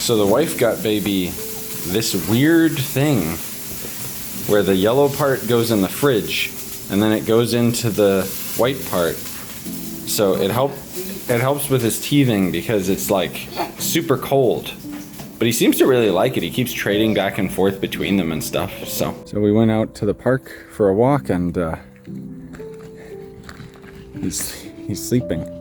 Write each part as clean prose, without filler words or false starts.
So the wife got baby this weird thing where the yellow part goes in the fridge and then it goes into the white part. So it helps with his teething because it's like super cold. But he seems to really like it. He keeps trading back and forth between them and stuff. So we went out to the park for a walk and he's sleeping.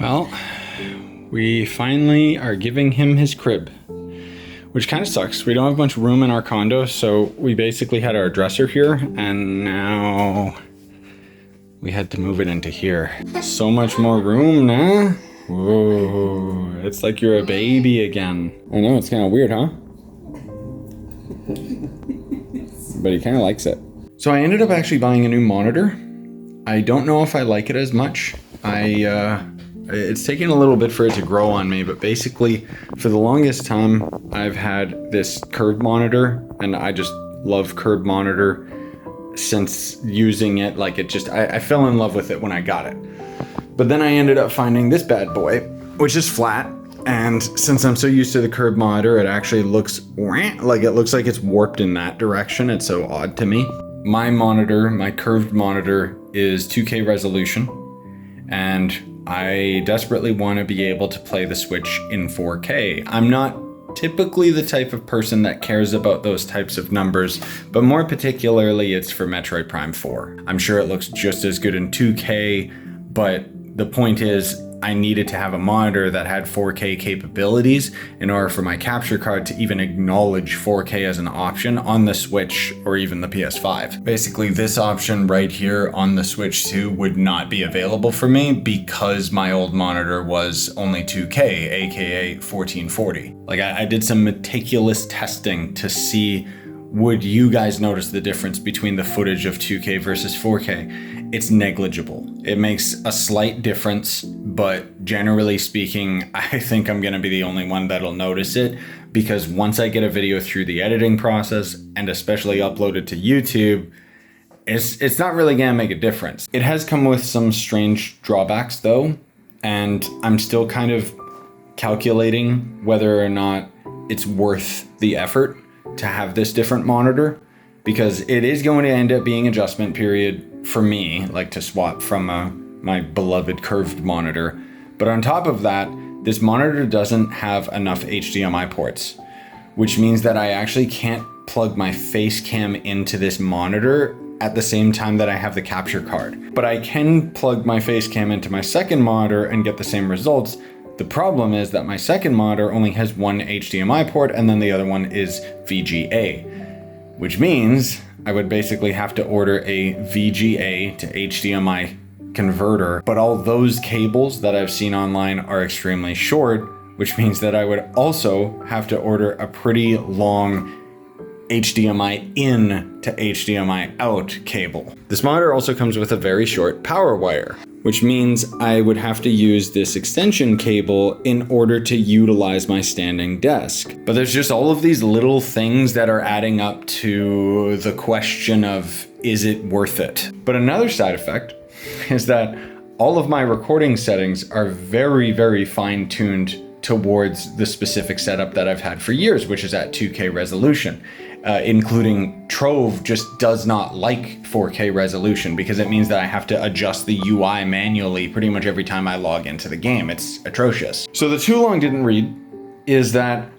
Well, we finally are giving him his crib, which kind of sucks. We don't have much room in our condo, so we basically had our dresser here, and now we had to move it into here. So much more room now. Whoa, it's like you're a baby again. I know, it's kind of weird, huh? But he kind of likes it. So I ended up actually buying a new monitor. I don't know if I like it as much. It's taken a little bit for it to grow on me, but basically for the longest time I've had this curved monitor, and I just love curved monitor since using it. Like I fell in love with it when I got it. But then I ended up finding this bad boy, which is flat. And since I'm so used to the curved monitor, it actually looks like it's warped in that direction. It's so odd to me. My monitor, my curved monitor, is 2K resolution, and I desperately want to be able to play the Switch in 4K. I'm not typically the type of person that cares about those types of numbers, but more particularly it's for Metroid Prime 4. I'm sure it looks just as good in 2K, but the point is I needed to have a monitor that had 4K capabilities in order for my capture card to even acknowledge 4K as an option on the Switch or even the PS5. Basically, this option right here on the Switch 2 would not be available for me because my old monitor was only 2K, aka 1440. Like I did some meticulous testing to see, would you guys notice the difference between the footage of 2K versus 4K? It's negligible. It makes a slight difference, but generally speaking, I think I'm gonna be the only one that'll notice it, because once I get a video through the editing process and especially upload it to YouTube, it's not really gonna make a difference. It has come with some strange drawbacks though, and I'm still kind of calculating whether or not it's worth the effort to have this different monitor, because it is going to end up being adjustment period for me, like to swap from my beloved curved monitor. But on top of that, this monitor doesn't have enough HDMI ports, which means that I actually can't plug my face cam into this monitor at the same time that I have the capture card. But I can plug my face cam into my second monitor and get the same results. The problem is that my second monitor only has one HDMI port and then the other one is VGA, which means I would basically have to order a VGA to HDMI converter. But all those cables that I've seen online are extremely short, which means that I would also have to order a pretty long HDMI in to HDMI out cable. This monitor also comes with a very short power wire, which means I would have to use this extension cable in order to utilize my standing desk. But there's just all of these little things that are adding up to the question of, is it worth it? But another side effect is that all of my recording settings are very, very fine-tuned towards the specific setup that I've had for years, which is at 2K resolution. Including Trove just does not like 4K resolution because it means that I have to adjust the UI manually pretty much every time I log into the game. It's atrocious. So the too long didn't read is that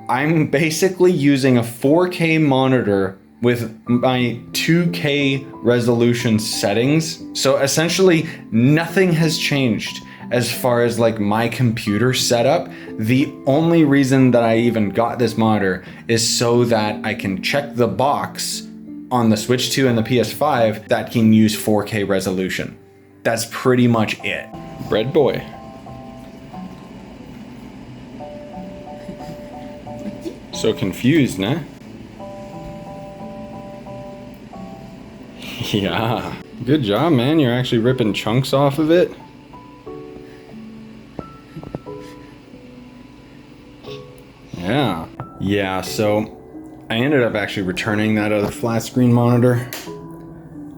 I'm basically using a 4K monitor with my 2K resolution settings. So essentially nothing has changed as far as like my computer setup. The only reason that I even got this monitor is so that I can check the box on the Switch 2 and the PS5 that can use 4K resolution. That's pretty much it. Bread boy. So confused, nah? Yeah. Good job, man. You're actually ripping chunks off of it. Yeah. Yeah, so I ended up actually returning that other flat screen monitor.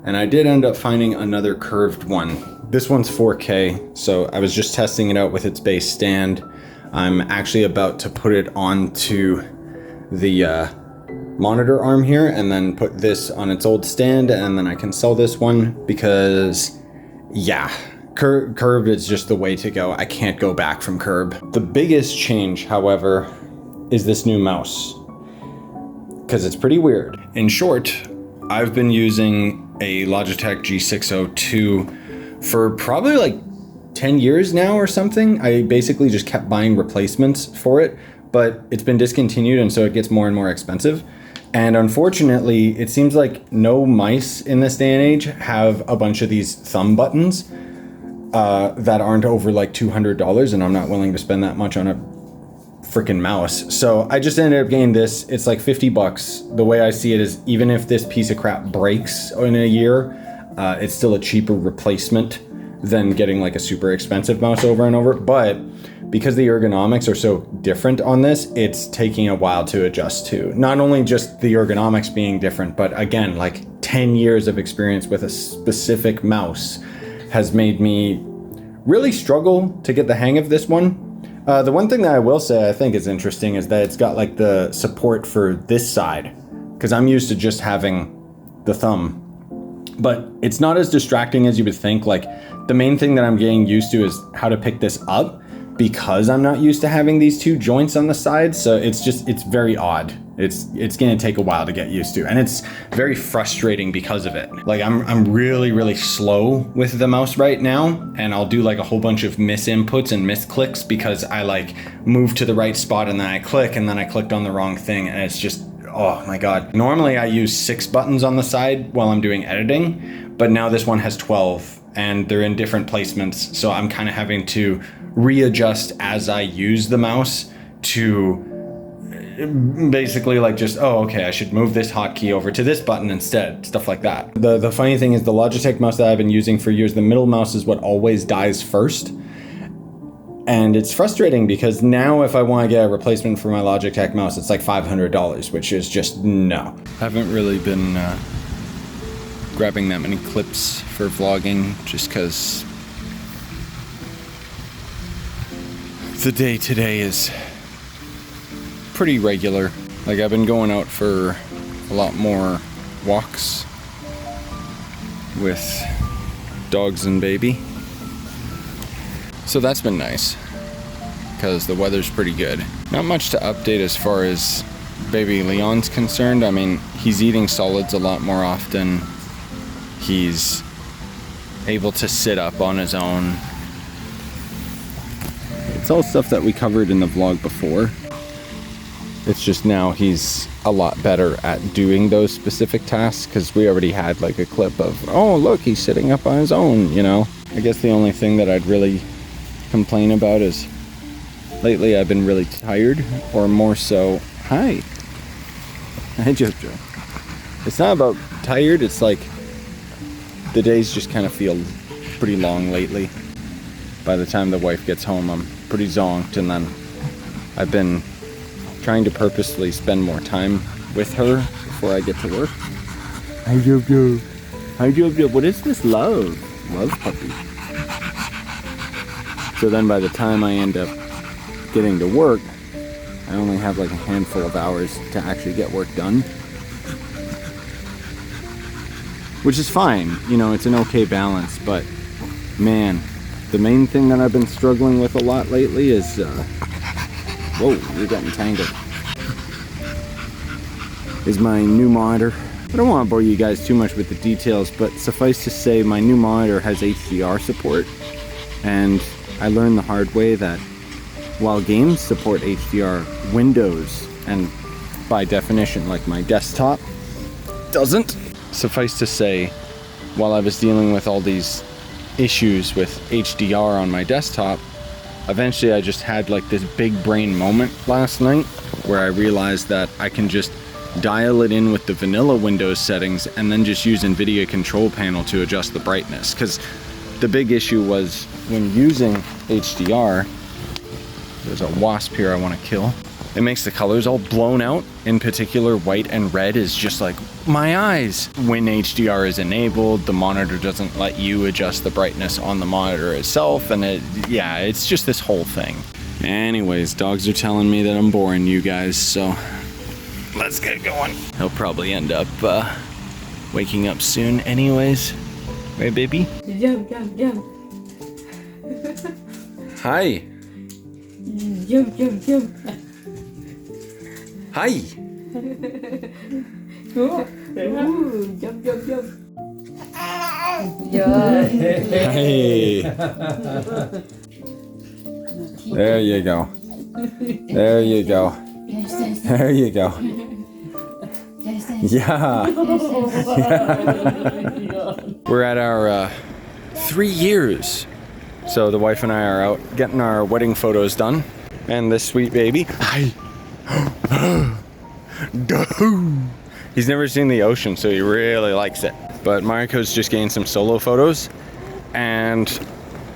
And I did end up finding another curved one. This one's 4K, so I was just testing it out with its base stand. I'm actually about to put it onto the monitor arm here and then put this on its old stand, and then I can sell this one because, yeah, curved is just the way to go. I can't go back from curb. The biggest change, however, is this new mouse, because it's pretty weird. In short, I've been using a Logitech G602 for probably like 10 years now or something. I basically just kept buying replacements for it, but it's been discontinued, and so it gets more and more expensive. And unfortunately, it seems like no mice in this day and age have a bunch of these thumb buttons that aren't over like $200, and I'm not willing to spend that much on a freaking mouse. So I just ended up getting this. It's like 50 bucks. The way I see it is, even if this piece of crap breaks in a year, it's still a cheaper replacement than getting like a super expensive mouse over and over. But because the ergonomics are so different on this, it's taking a while to adjust to. Not only just the ergonomics being different, but again, like 10 years of experience with a specific mouse has made me really struggle to get the hang of this one. The one thing that I will say I think is interesting is that it's got like the support for this side, because I'm used to just having the thumb. But it's not as distracting as you would think. Like, the main thing that I'm getting used to is how to pick this up, because I'm not used to having these two joints on the side. So it's very odd. It's gonna take a while to get used to, and it's very frustrating because of it. Like, I'm really slow with the mouse right now, and I'll do like a whole bunch of miss inputs and miss clicks because I like move to the right spot and then I click, and then I clicked on the wrong thing, and it's just, oh my God. Normally I use 6 buttons on the side while I'm doing editing, but now this one has 12 and they're in different placements. So I'm kind of having to readjust as I use the mouse to basically like just, oh, okay, I should move this hotkey over to this button instead, stuff like that. The funny thing is, the Logitech mouse that I've been using for years, the middle mouse is what always dies first. And it's frustrating because now if I want to get a replacement for my Logitech mouse, it's like $500, which is just no. I haven't really been grabbing that many clips for vlogging just because the day today is pretty regular. Like, I've been going out for a lot more walks with dogs and baby. So that's been nice because the weather's pretty good. Not much to update as far as baby Leon's concerned. I mean, he's eating solids a lot more often. He's able to sit up on his own. It's all stuff that we covered in the vlog before. It's just now he's a lot better at doing those specific tasks, because we already had like a clip of, oh look, he's sitting up on his own, you know. I guess the only thing that I'd really complain about is lately I've been really tired, or more so, hi Jojo. It's not about tired, it's like the days just kind of feel pretty long lately. By the time the wife gets home, I'm pretty zonked, and then I've been trying to purposely spend more time with her before I get to work. Hi Jojo. Hi Jojo. What is this love puppy? So then by the time I end up getting to work, I only have like a handful of hours to actually get work done. Which is fine, you know, it's an okay balance, but man, the main thing that I've been struggling with a lot lately is, whoa, you're getting tangled, is my new monitor. I don't want to bore you guys too much with the details, but suffice to say, my new monitor has HDR support, and I learned the hard way that while games support HDR, Windows, and by definition, like my desktop, doesn't. Suffice to say, while I was dealing with all these issues with HDR on my desktop, eventually I just had like this big brain moment last night where I realized that I can just dial it in with the vanilla Windows settings and then just use NVIDIA control panel to adjust the brightness. Because the big issue was when using HDR, there's a wasp here I want to kill. It makes the colors all blown out. In particular, white and red is just like my eyes. When HDR is enabled, the monitor doesn't let you adjust the brightness on the monitor itself. And it's just this whole thing. Anyways, dogs are telling me that I'm boring you guys, so let's get going. He'll probably end up waking up soon anyways. Right, baby? Jump, jump, jump. Hi. Jump, jump, jump. Hi. Ooh, jump, jump, jump. Yeah. Hey. There you go. There you go. There you go. Yeah. We're at our 3 years. So the wife and I are out getting our wedding photos done. And this sweet baby. Hi. He's never seen the ocean, so he really likes it. But Mariko's just getting some solo photos. And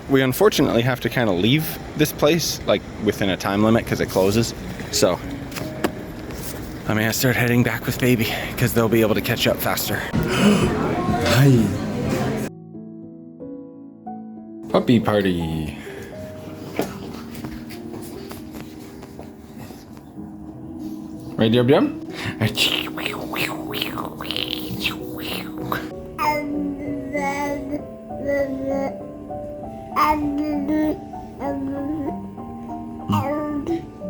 we unfortunately have to kind of leave this place like within a time limit because it closes. So I'm gonna start heading back with baby because they'll be able to catch up faster. Hi. Puppy party. Right, Yum Yum?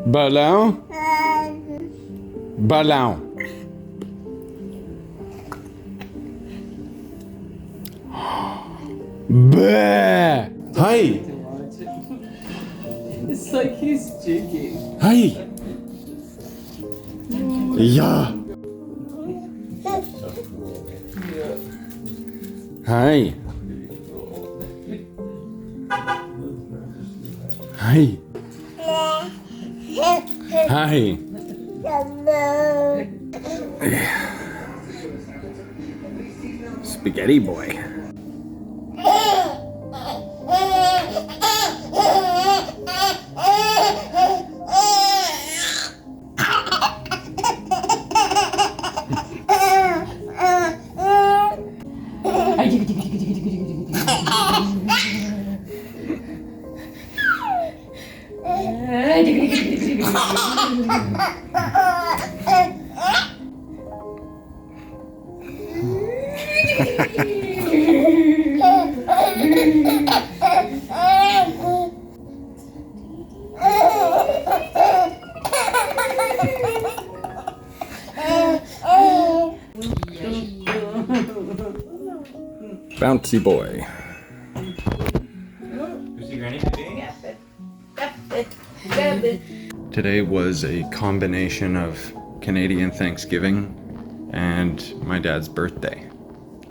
Ballon? Ballon. Bah! Hi! It's like he's jigging. Hi! Yeah! Hi! Hi! Hi! Spaghetti boy. Bouncy boy. Today was a combination of Canadian Thanksgiving and my dad's birthday.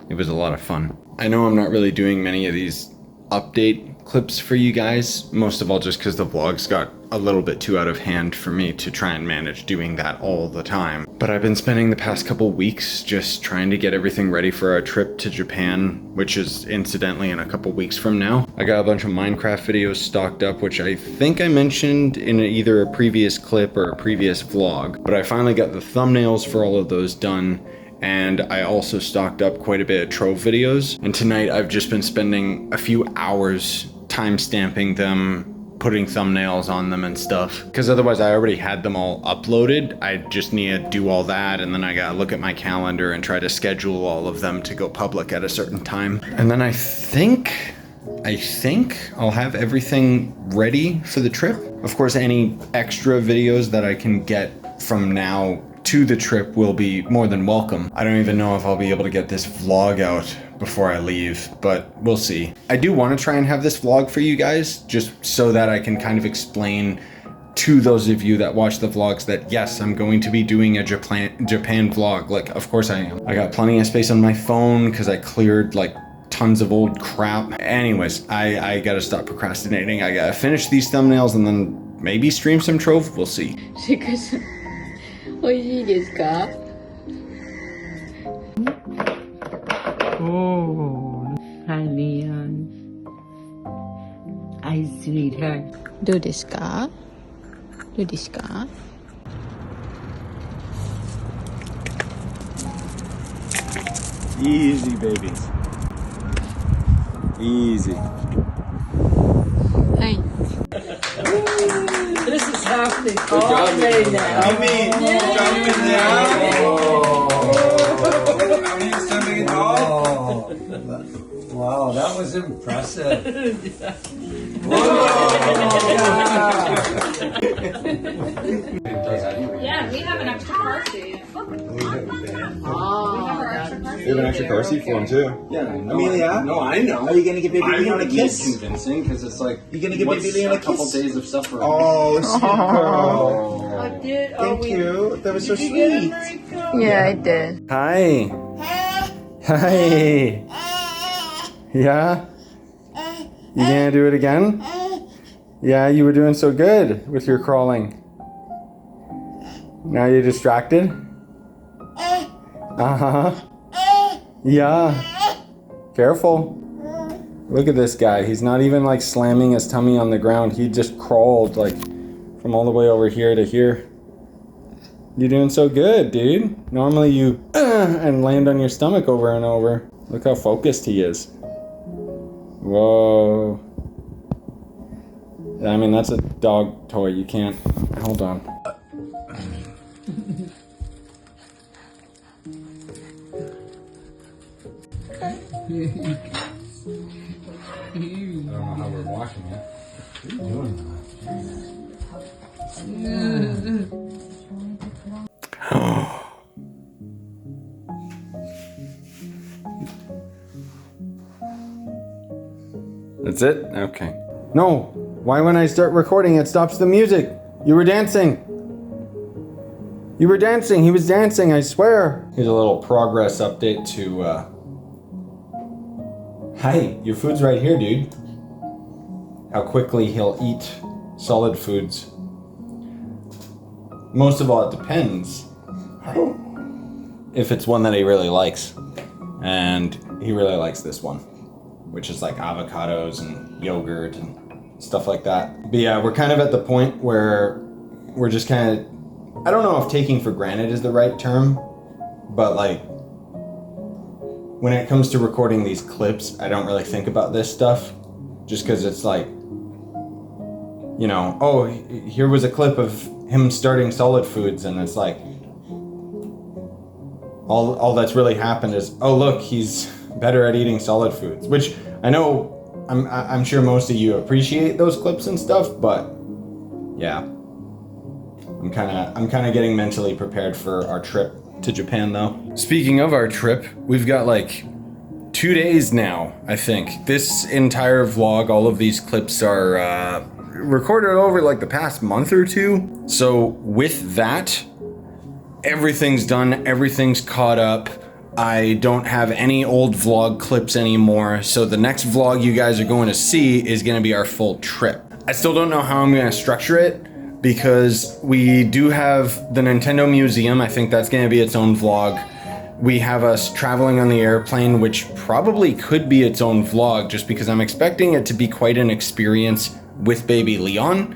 It was a lot of fun. I know I'm not really doing many of these update clips for you guys, most of all just because the vlogs got a little bit too out of hand for me to try and manage doing that all the time. But I've been spending the past couple weeks just trying to get everything ready for our trip to Japan, which is incidentally in a couple weeks from now. I got a bunch of Minecraft videos stocked up, which I think I mentioned in either a previous clip or a previous vlog, but I finally got the thumbnails for all of those done. And I also stocked up quite a bit of Trove videos. And tonight I've just been spending a few hours time stamping them, putting thumbnails on them and stuff. Because otherwise I already had them all uploaded. I just need to do all that, and then I gotta look at my calendar and try to schedule all of them to go public at a certain time. And then I think I'll have everything ready for the trip. Of course, any extra videos that I can get from now to the trip will be more than welcome. I don't even know if I'll be able to get this vlog out before I leave, but we'll see. I do want to try and have this vlog for you guys, just so that I can kind of explain to those of you that watch the vlogs that yes, I'm going to be doing a Japan vlog. Like, of course I am. I got plenty of space on my phone because I cleared like tons of old crap. Anyways, I gotta stop procrastinating. I gotta finish these thumbnails and then maybe stream some Trove. We'll see. シクさん、美味しいですか？Oh, hi Leon. Hi, sweetheart. どうですか？どうですか？ Easy, babies. Easy. はい。 This is happening all day now. Wow, that was impressive. Yeah, we have an extra car seat. We have an extra car seat for him too. Yeah, Amelia? No, I know. Are you gonna give baby I Leon a want to be kiss? convincing because it's like You gonna give what's baby Leon a couple kiss? days of suffering. Oh, sweet girl. Did, Thank you. That was so sweet. Yeah, I did. Hi. Hi. Yeah? You gonna do it again? Yeah, you were doing so good with your crawling. Now you're distracted? Uh-huh. Yeah. Careful. Look at this guy. He's not even like slamming his tummy on the ground. He just crawled like from all the way over here to here. You're doing so good, dude. Normally you and land on your stomach over and over. Look how focused he is. Whoa. I mean, that's a dog toy. You can't. Hold on. I don't know how we're washing it. What are you doing That's it? Okay. No! Why when I start recording it stops the music? You were dancing! You were dancing! He was dancing, I swear! Here's a little progress update to, Hi, your food's right here, dude. How quickly he'll eat solid foods. Most of all, it depends if it's one that he really likes. And he really likes this one, which is like avocados and yogurt and stuff like that. But yeah, we're kind of at the point where we're just kind of, I don't know if taking for granted is the right term, but like, when it comes to recording these clips, I don't really think about this stuff just because it's like, you know, oh, here was a clip of him starting solid foods, and it's like, all that's really happened is, oh look, he's better at eating solid foods, which I know, I'm sure most of you appreciate those clips and stuff, but yeah, I'm kind of getting mentally prepared for our trip to Japan though. Speaking of our trip, we've got like 2 days now, I think. This entire vlog, all of these clips are recorded over like the past month or two. So with that, everything's done, everything's caught up. I don't have any old vlog clips anymore. So the next vlog you guys are going to see is gonna be our full trip. I still don't know how I'm gonna structure it, because we do have the Nintendo Museum. I think that's gonna be its own vlog. We have us traveling on the airplane, which probably could be its own vlog just because I'm expecting it to be quite an experience with baby Leon.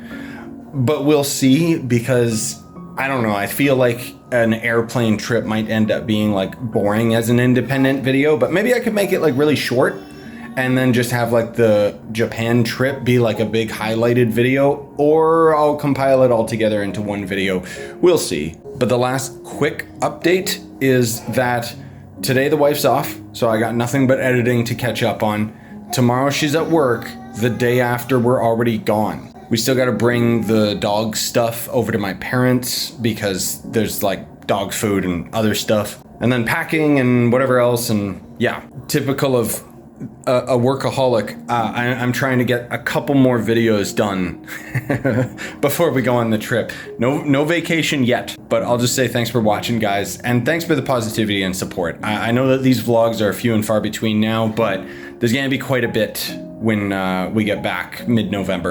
But we'll see, because I don't know, I feel like an airplane trip might end up being like boring as an independent video, but maybe I could make it like really short and then just have like the Japan trip be like a big highlighted video, or I'll compile it all together into one video. We'll see. But the last quick update is that today the wife's off, so I got nothing but editing to catch up on. Tomorrow she's at work. The day after we're already gone. We still gotta bring the dog stuff over to my parents because there's like dog food and other stuff. And then packing and whatever else, and yeah, typical of a workaholic, I'm trying to get a couple more videos done before we go on the trip. No vacation yet, but I'll just say thanks for watching, guys, and thanks for the positivity and support. I know that these vlogs are few and far between now, but there's gonna be quite a bit when we get back mid-November.